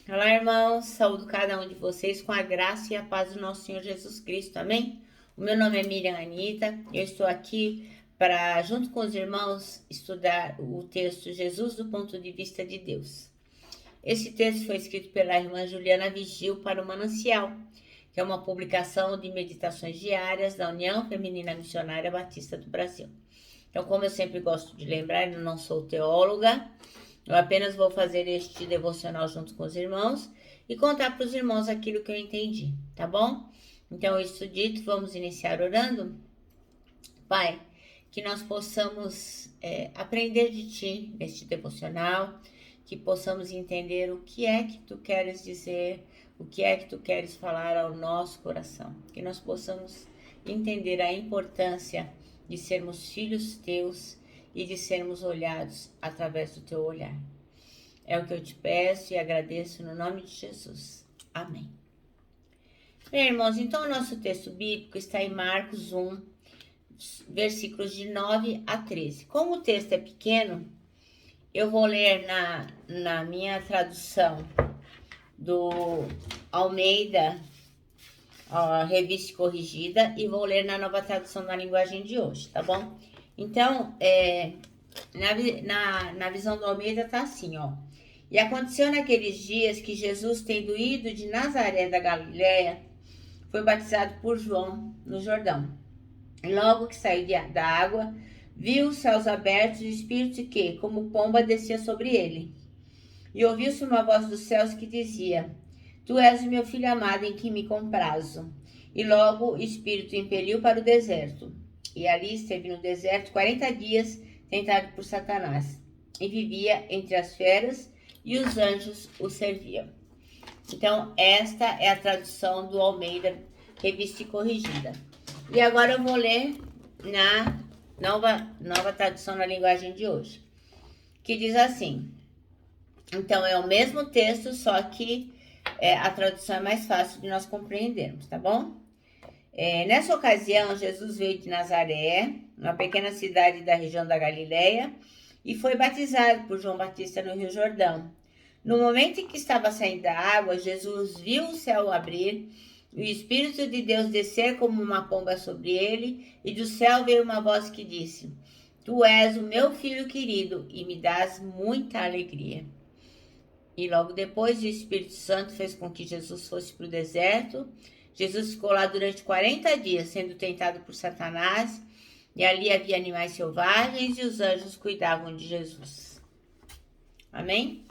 Olá, irmãos, saúdo cada um de vocês com a graça e a paz do nosso Senhor Jesus Cristo, amém? O meu nome é Miriam Anita, eu estou aqui para, junto com os irmãos, estudar o texto Jesus do ponto de vista de Deus. Esse texto foi escrito pela irmã Juliana Vigil para o Manancial, que é uma publicação de meditações diárias da União Feminina Missionária Batista do Brasil. Então, como eu sempre gosto de lembrar, eu não sou teóloga, eu apenas vou fazer este devocional junto com os irmãos e contar para os irmãos aquilo que eu entendi, tá bom? Então, isso dito, vamos iniciar orando. Pai, que nós possamos aprender de Ti neste devocional, que possamos entender o que é que Tu queres dizer, o que é que Tu queres falar ao nosso coração, que nós possamos entender a importância de sermos filhos Teus e de sermos olhados através do Teu olhar. É o que eu te peço e agradeço no nome de Jesus. Amém. Bem, irmãos, então o nosso texto bíblico está em Marcos 1, versículos de 9 a 13. Como o texto é pequeno, eu vou ler na minha tradução do Almeida, Revista Corrigida, e vou ler na nova tradução da linguagem de hoje, tá bom? Então, na visão do Almeida tá assim, ó. E aconteceu naqueles dias que Jesus, tendo ido de Nazaré da Galiléia, foi batizado por João no Jordão. E logo que saiu da água, viu os céus abertos e o Espírito que, como pomba, descia sobre ele. E ouviu-se uma voz dos céus que dizia: Tu és o meu filho amado em quem me comprazo. E logo o Espírito o impeliu para o deserto. E ali esteve no deserto 40 dias, tentado por Satanás. E vivia entre as feras, e os anjos o serviam. Então, esta é a tradução do Almeida, Revista e Corrigida. E agora eu vou ler na nova tradução na linguagem de hoje, que diz assim. Então, é o mesmo texto, só que a tradução é mais fácil de nós compreendermos, tá bom? Nessa ocasião, Jesus veio de Nazaré, uma pequena cidade da região da Galiléia, e foi batizado por João Batista no Rio Jordão. No momento em que estava saindo da água, Jesus viu o céu abrir, e o Espírito de Deus descer como uma pomba sobre ele, e do céu veio uma voz que disse: Tu és o meu filho querido, e me dás muita alegria. E logo depois, o Espírito Santo fez com que Jesus fosse para o deserto. Jesus ficou lá durante 40 dias, sendo tentado por Satanás, e ali havia animais selvagens, e os anjos cuidavam de Jesus. Amém?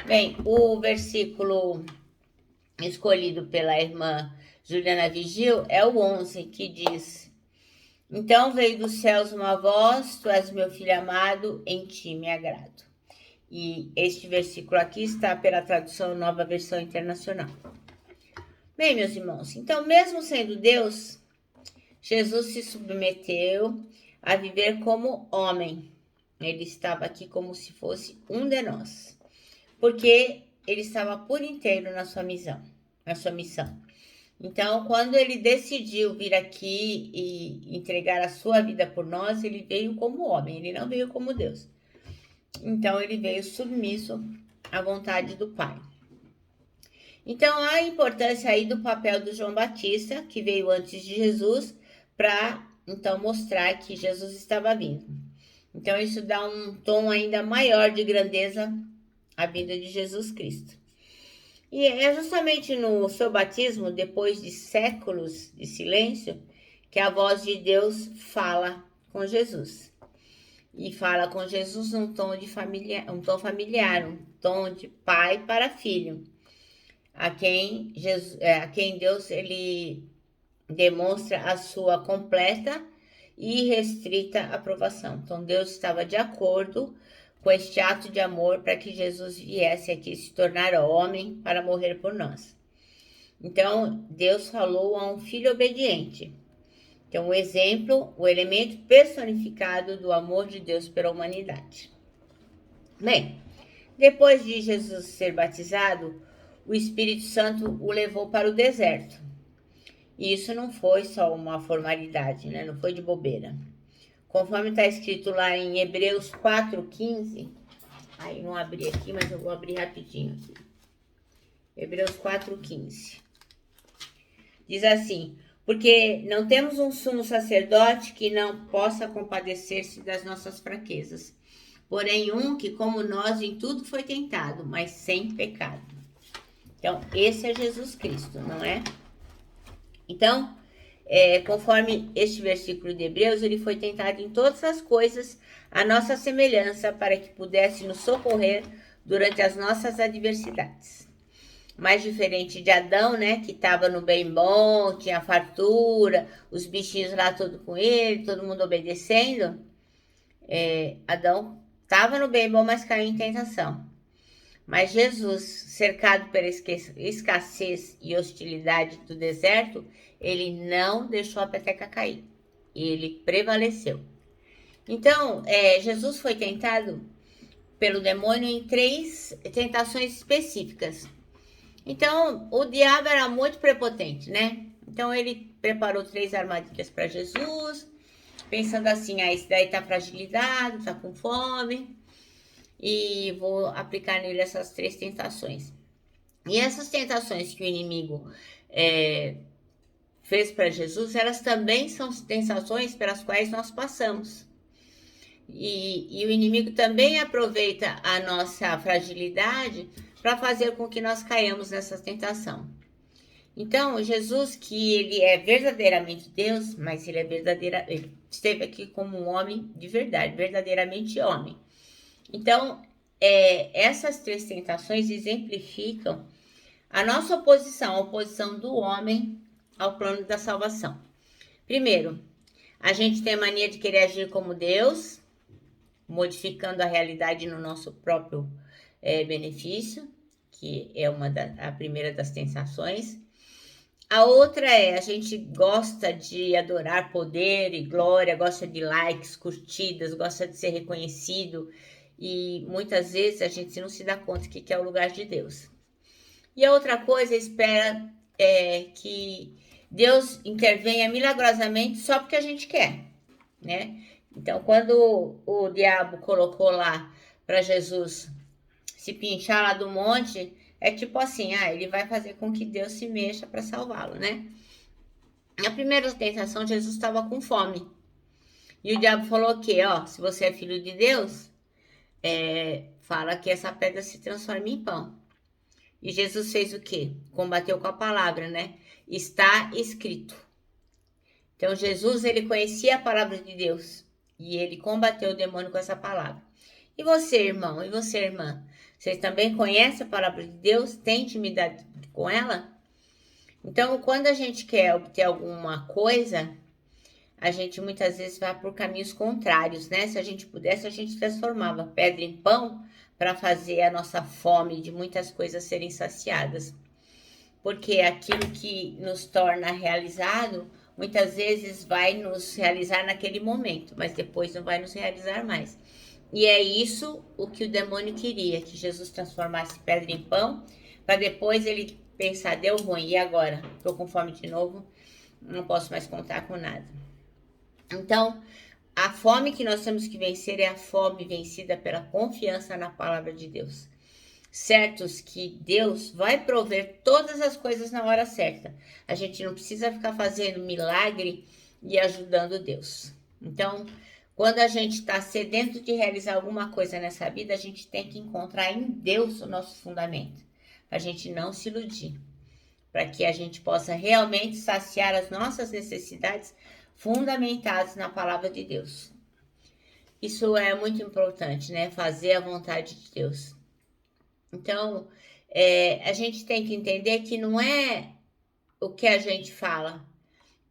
Bem, o versículo escolhido pela irmã Juliana Vigil é o 11, que diz: Então veio dos céus uma voz: Tu és meu filho amado, em ti me agrado. E este versículo aqui está pela tradução Nova Versão Internacional. Bem, meus irmãos, então mesmo sendo Deus, Jesus se submeteu a viver como homem. Ele estava aqui como se fosse um de nós, porque ele estava por inteiro na sua missão. Então, quando ele decidiu vir aqui e entregar a sua vida por nós, ele veio como homem, ele não veio como Deus. Então, ele veio submisso à vontade do Pai. Então, há a importância aí do papel do João Batista, que veio antes de Jesus, para então mostrar que Jesus estava vindo. Então, isso dá um tom ainda maior de grandeza à vinda de Jesus Cristo. E é justamente no seu batismo, depois de séculos de silêncio, que a voz de Deus fala com Jesus. E fala com Jesus num tom familiar, um tom de pai para filho, a quem Deus ele demonstra a sua completa e restrita aprovação. Então Deus estava de acordo com este ato de amor para que Jesus viesse aqui se tornar homem para morrer por nós. Então Deus falou a um filho obediente. Então, o exemplo, o elemento personificado do amor de Deus pela humanidade. Bem, depois de Jesus ser batizado, o Espírito Santo o levou para o deserto. E isso não foi só uma formalidade, né? Não foi de bobeira. Conforme está escrito lá em Hebreus 4:15, aí não abri aqui, mas eu vou abrir rapidinho aqui. Hebreus 4:15. Diz assim: porque não temos um sumo sacerdote que não possa compadecer-se das nossas fraquezas, porém um que, como nós, em tudo foi tentado, mas sem pecado. Então, esse é Jesus Cristo, não é? Então, conforme este versículo de Hebreus, ele foi tentado em todas as coisas, a nossa semelhança, para que pudesse nos socorrer durante as nossas adversidades. Mais diferente de Adão, né, que estava no bem bom, tinha fartura, os bichinhos lá tudo com ele, todo mundo obedecendo. Adão estava no bem bom, mas caiu em tentação. Mas Jesus, cercado pela escassez e hostilidade do deserto, ele não deixou a peteca cair. Ele prevaleceu. Então, Jesus foi tentado pelo demônio em 3 tentações específicas. Então, o diabo era muito prepotente, né? Então, ele preparou 3 armadilhas para Jesus, pensando assim: esse daí tá fragilizado, tá com fome, e vou aplicar nele essas 3 tentações. E essas tentações que o inimigo fez para Jesus, elas também são tentações pelas quais nós passamos. E o inimigo também aproveita a nossa fragilidade para fazer com que nós caiamos nessa tentação. Então, Jesus, que ele é verdadeiramente Deus, mas ele esteve aqui como um homem de verdade, verdadeiramente homem. Então, essas 3 tentações exemplificam a nossa oposição, a oposição do homem ao plano da salvação. Primeiro, a gente tem a mania de querer agir como Deus, modificando a realidade no nosso próprio benefício, que é a primeira das tentações. A outra a gente gosta de adorar poder e glória, gosta de likes, curtidas, gosta de ser reconhecido, e muitas vezes a gente não se dá conta que é o lugar de Deus. E a outra coisa, espera que Deus intervenha milagrosamente só porque a gente quer, né? Então, quando o diabo colocou lá para Jesus se pinchar lá do monte, é tipo assim: ele vai fazer com que Deus se mexa para salvá-lo, né? Na primeira tentação, Jesus estava com fome. E o diabo falou que, se você é filho de Deus, fala que essa pedra se transforma em pão. E Jesus fez o quê? Combateu com a palavra, né? Está escrito. Então, Jesus, ele conhecia a palavra de Deus. E ele combateu o demônio com essa palavra. E você, irmão? E você, irmã? Você também conhece a palavra de Deus? Tem intimidade com ela? Então, quando a gente quer obter alguma coisa, a gente muitas vezes vai por caminhos contrários, né? Se a gente pudesse, a gente transformava pedra em pão para fazer a nossa fome de muitas coisas serem saciadas. Porque aquilo que nos torna realizado, muitas vezes vai nos realizar naquele momento, mas depois não vai nos realizar mais. E é isso o que o demônio queria, que Jesus transformasse pedra em pão, para depois ele pensar: deu ruim, e agora? Estou com fome de novo, não posso mais contar com nada. Então, a fome que nós temos que vencer é a fome vencida pela confiança na palavra de Deus. Certos que Deus vai prover todas as coisas na hora certa. A gente não precisa ficar fazendo milagre e ajudando Deus. Então, quando a gente está sedento de realizar alguma coisa nessa vida, a gente tem que encontrar em Deus o nosso fundamento. Para a gente não se iludir. Para que a gente possa realmente saciar as nossas necessidades fundamentadas na palavra de Deus. Isso é muito importante, né? Fazer a vontade de Deus. Então, a gente tem que entender que não é o que a gente fala,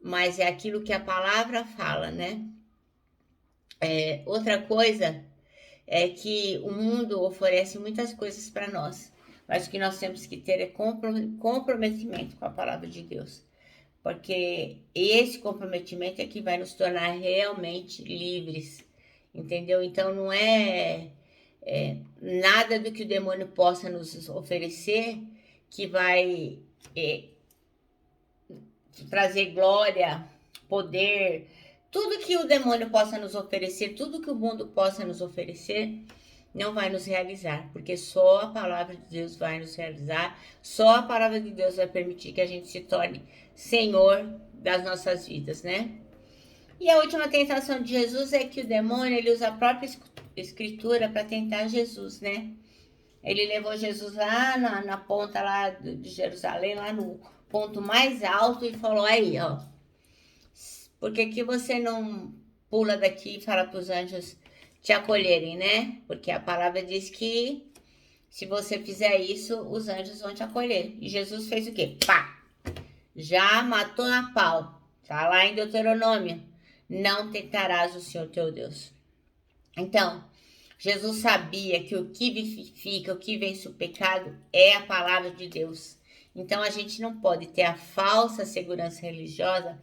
mas é aquilo que a palavra fala, né? Outra coisa é que o mundo oferece muitas coisas para nós, mas o que nós temos que ter é comprometimento com a palavra de Deus, porque esse comprometimento é que vai nos tornar realmente livres, entendeu? Então, não é nada do que o demônio possa nos oferecer que vai trazer glória, poder, tudo que o demônio possa nos oferecer, tudo que o mundo possa nos oferecer, não vai nos realizar, porque só a palavra de Deus vai nos realizar, só a palavra de Deus vai permitir que a gente se torne Senhor das nossas vidas, né? E a última tentação de Jesus é que o demônio, ele usa a própria escritura para tentar Jesus, né? Ele levou Jesus lá na ponta lá de Jerusalém, lá no ponto mais alto e falou, aí, ó, por que você não pula daqui e fala para os anjos te acolherem, né? Porque a palavra diz que se você fizer isso, os anjos vão te acolher. E Jesus fez o quê? Pá! Já matou na pau. Tá lá em Deuteronômio. Não tentarás o Senhor teu Deus. Então, Jesus sabia que o que vivifica, o que vence o pecado é a palavra de Deus. Então, a gente não pode ter a falsa segurança religiosa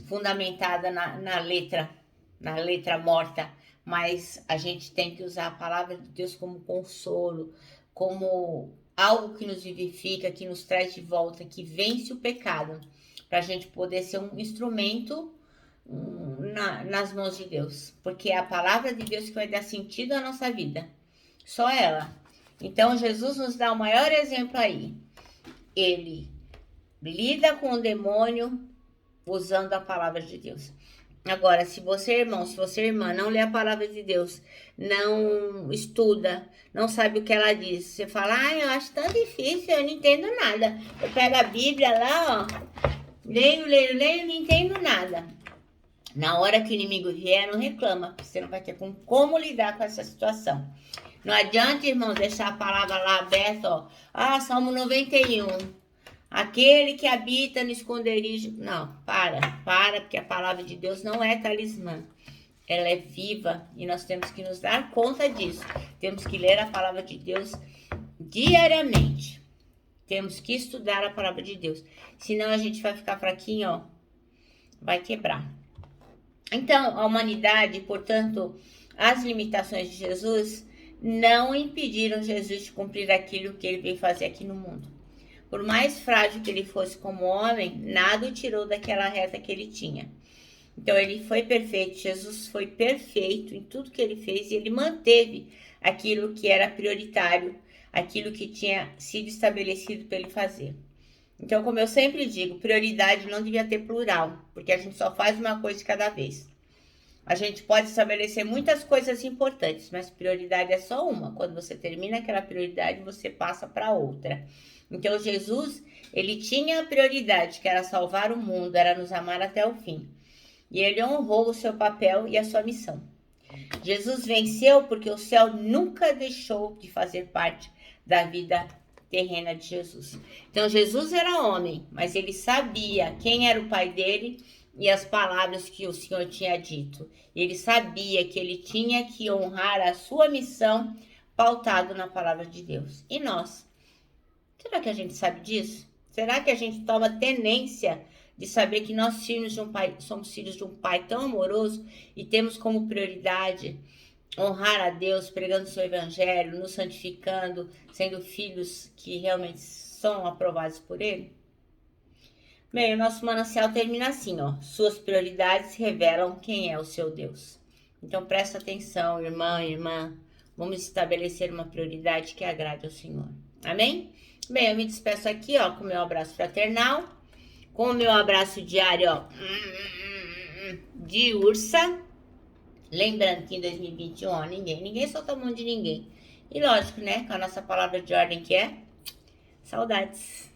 fundamentada na letra morta, mas a gente tem que usar a palavra de Deus como consolo, como algo que nos vivifica, que nos traz de volta, que vence o pecado, para a gente poder ser um instrumento nas mãos de Deus, porque é a palavra de Deus que vai dar sentido à nossa vida, só ela. Então Jesus nos dá o maior exemplo aí. Ele lida com o demônio usando a palavra de Deus. Agora, se você, irmão, se você, irmã, não lê a palavra de Deus, não estuda, não sabe o que ela diz, você fala, eu acho tão difícil, eu não entendo nada. Eu pego a Bíblia lá, ó, leio, não entendo nada. Na hora que o inimigo vier, não reclama, porque você não vai ter como lidar com essa situação. Não adianta, irmão, deixar a palavra lá aberta, ó. Salmo 91. Aquele que habita no esconderijo... Não, para, porque a palavra de Deus não é talismã. Ela é viva e nós temos que nos dar conta disso. Temos que ler a palavra de Deus diariamente. Temos que estudar a palavra de Deus. Senão a gente vai ficar fraquinho, ó. Vai quebrar. Então, a humanidade, portanto, as limitações de Jesus não impediram Jesus de cumprir aquilo que ele veio fazer aqui no mundo. Por mais frágil que ele fosse como homem, nada o tirou daquela reta que ele tinha. Então, ele foi perfeito, Jesus foi perfeito em tudo que ele fez e ele manteve aquilo que era prioritário, aquilo que tinha sido estabelecido para ele fazer. Então, como eu sempre digo, prioridade não devia ter plural, porque a gente só faz uma coisa de cada vez. A gente pode estabelecer muitas coisas importantes, mas prioridade é só uma. Quando você termina aquela prioridade, você passa para outra. Então, Jesus, ele tinha a prioridade, que era salvar o mundo, era nos amar até o fim. E ele honrou o seu papel e a sua missão. Jesus venceu porque o céu nunca deixou de fazer parte da vida terrena de Jesus. Então, Jesus era homem, mas ele sabia quem era o pai dele e as palavras que o Senhor tinha dito. Ele sabia que ele tinha que honrar a sua missão pautado na palavra de Deus. E nós? Será que a gente sabe disso? Será que a gente toma tenência de saber que nós somos filhos de um pai tão amoroso e temos como prioridade honrar a Deus, pregando o seu evangelho, nos santificando, sendo filhos que realmente são aprovados por ele? Bem, o nosso manancial termina assim, ó. Suas prioridades revelam quem é o seu Deus. Então, presta atenção, irmã. Vamos estabelecer uma prioridade que agrade ao Senhor. Amém? Bem, eu me despeço aqui, ó, com o meu abraço fraternal, com o meu abraço diário, ó, de ursa. Lembrando que em 2021, ó, ninguém solta a mão de ninguém. E lógico, né, com a nossa palavra de ordem que é saudades.